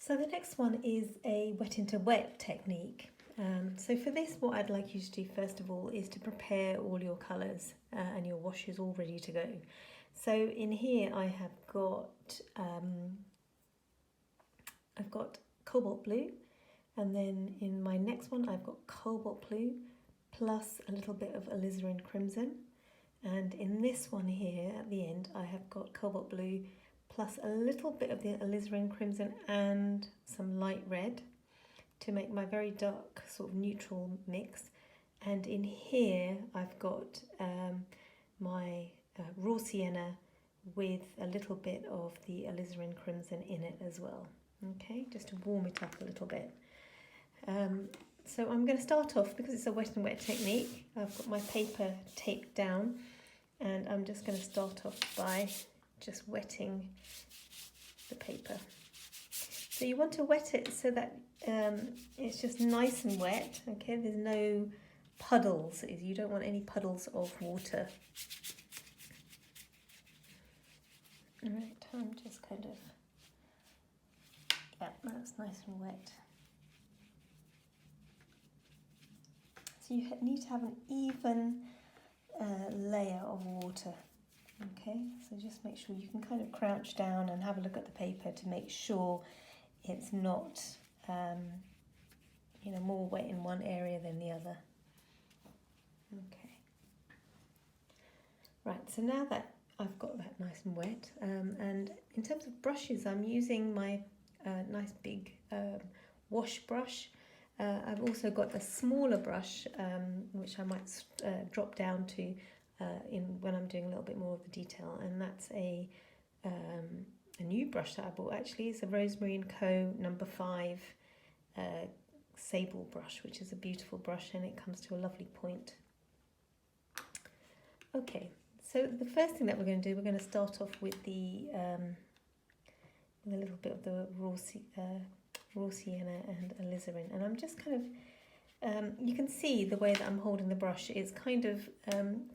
So the next one is a wet into wet technique. So for this, what I'd like you to do first of all is to prepare all your colours and your washes all ready to go. So in here I have got I've got cobalt blue, and then in my next one I've got cobalt blue plus a little bit of alizarin crimson, and in this one here at the end I have got cobalt blue plus a little bit of the alizarin crimson and some light red to make my very dark sort of neutral mix. And in here I've got my raw sienna with a little bit of the alizarin crimson in it as well. Okay, just to warm it up a little bit. So I'm going to start off, because it's a wet and wet technique, I've got my paper taped down, and I'm just going to start off by just wetting the paper. So you want to wet it so that it's just nice and wet, okay? There's no puddles. You don't want any puddles of water. All right, I'm just kind of, yeah, that's nice and wet. So you need to have an even layer of water, okay? So just make sure you can kind of crouch down and have a look at the paper to make sure it's not, more wet in one area than the other. Okay. Right, so now that I've got that nice and wet, and in terms of brushes, I'm using my nice big wash brush. I've also got a smaller brush, which I might drop down to when I'm doing a little bit more of the detail, and that's a new brush that I bought actually. It's a Rosemary & Co. No. 5 sable brush, which is a beautiful brush, and it comes to a lovely point. Okay, so the first thing that we're going to do, we're going to start off with with a little bit of the raw sienna and alizarin, and I'm just kind of, you can see the way that I'm holding the brush is kind of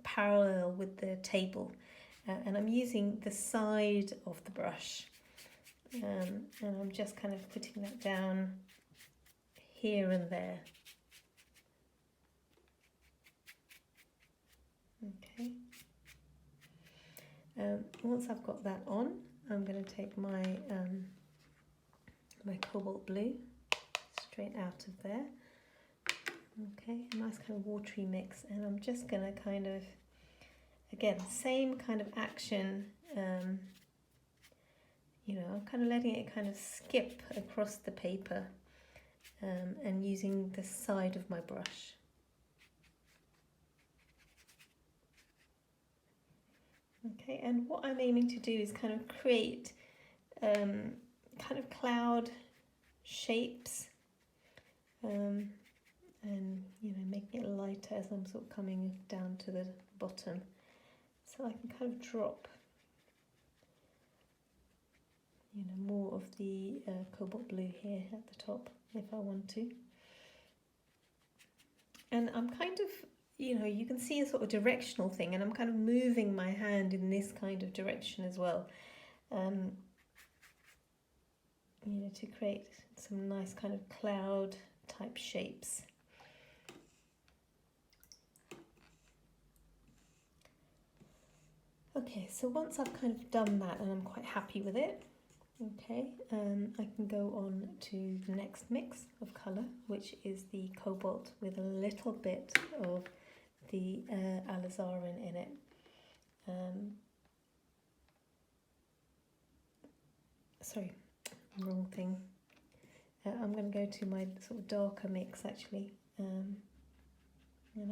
parallel with the table, and I'm using the side of the brush, and I'm just kind of putting that down here and there. Okay. Once I've got that on, I'm going to take my my cobalt blue straight out of there. Okay, a nice kind of watery mix, and I'm just going to kind of, again, same kind of action, I'm kind of letting it kind of skip across the paper, and using the side of my brush. Okay, and what I'm aiming to do is kind of create kind of cloud shapes, and making it lighter as I'm sort of coming down to the bottom, so I can kind of drop more of the cobalt blue here at the top if I want to. And I'm kind of, you can see a sort of directional thing, and I'm kind of moving my hand in this kind of direction as well, to create some nice kind of cloud type shapes. Okay, so once I've kind of done that and I'm quite happy with it, okay, I can go on to the next mix of colour, which is the cobalt with a little bit of the alizarin in it. Sorry, wrong thing. I'm going to go to my sort of darker mix actually, and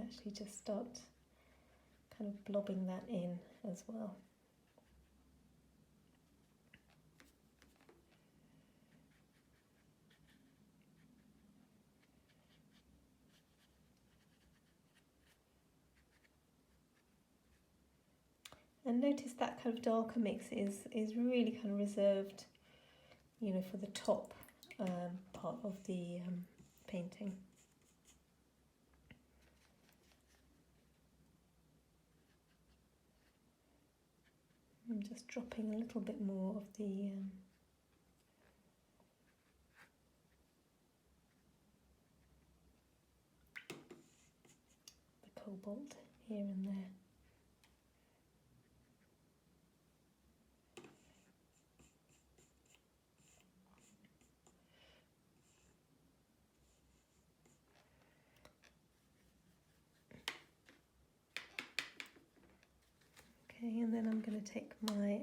actually just start kind of blobbing that in as well. And notice that kind of darker mix is really kind of reserved, for the top part of the painting. I'm just dropping a little bit more of the cobalt here and there. Okay, and then I'm going to take my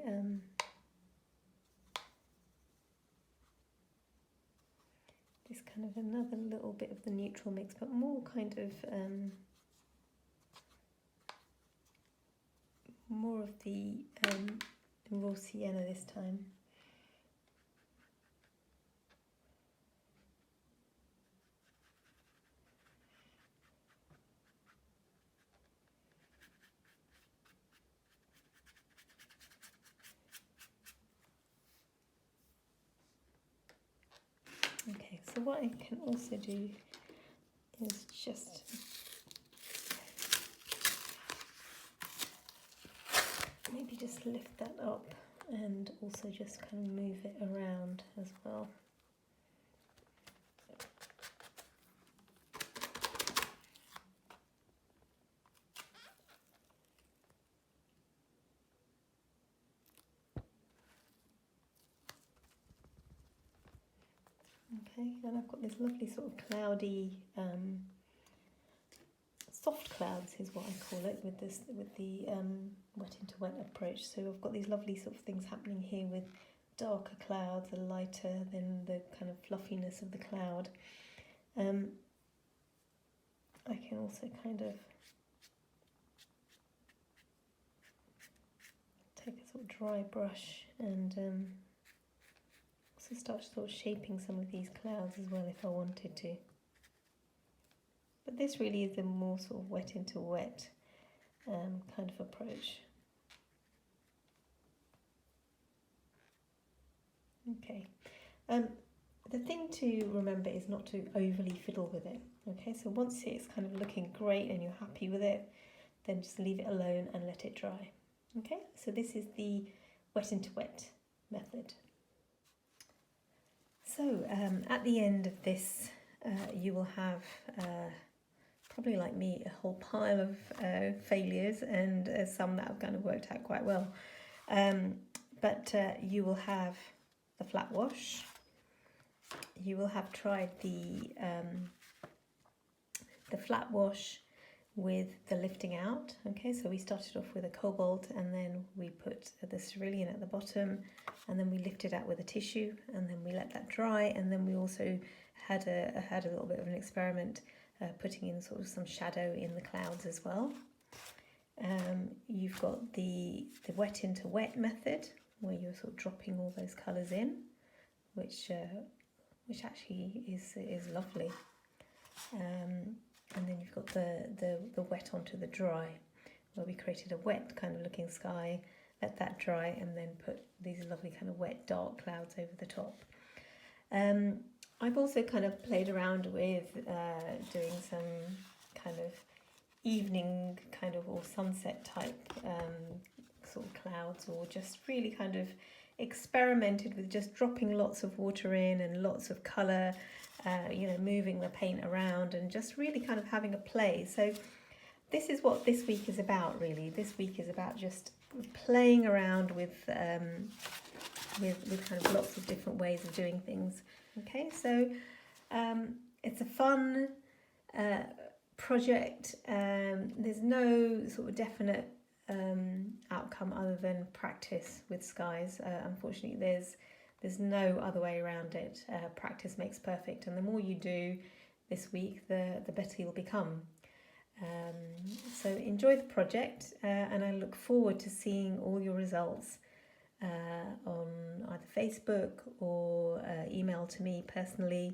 this kind of another little bit of the neutral mix, but more kind of more of the raw sienna this time. Okay, so what I can also do is just maybe just lift that up and also just kind of move it around as well. Okay, and I've got this lovely sort of cloudy, soft clouds is what I call it with this, with the wet into wet approach. So I've got these lovely sort of things happening here with darker clouds, a lighter than the kind of fluffiness of the cloud. I can also kind of take a sort of dry brush and also start sort of shaping some of these clouds as well if I wanted to. But this really is a more sort of wet into wet kind of approach. Okay, the thing to remember is not to overly fiddle with it. Okay, so once it's kind of looking great and you're happy with it, then just leave it alone and let it dry. Okay, so this is the wet into wet method. So at the end of this, you will have probably like me, a whole pile of failures and some that have kind of worked out quite well. But you will have the flat wash. You will have tried the flat wash with the lifting out. Okay, so we started off with a cobalt and then we put the cerulean at the bottom and then we lifted out with a tissue and then we let that dry, and then we also had a little bit of an experiment putting in sort of some shadow in the clouds as well. You've got the wet into wet method where you're sort of dropping all those colours in, which actually is lovely. And then you've got the wet onto the dry, where we created a wet kind of looking sky, let that dry, and then put these lovely kind of wet dark clouds over the top. I've also kind of played around with doing some kind of evening kind of or sunset type sort of clouds, or just really kind of experimented with just dropping lots of water in and lots of colour, moving the paint around and just really kind of having a play. So this is what this week is about, really. This week is about just playing around with kind of lots of different ways of doing things. Okay, so it's a fun project. There's no sort of definite outcome other than practice with skies. Unfortunately, there's no other way around it. Practice makes perfect, and the more you do this week, the better you'll become. So enjoy the project, and I look forward to seeing all your results on either Facebook or email to me personally,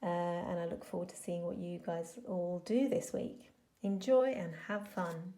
and I look forward to seeing what you guys all do this week. Enjoy and have fun.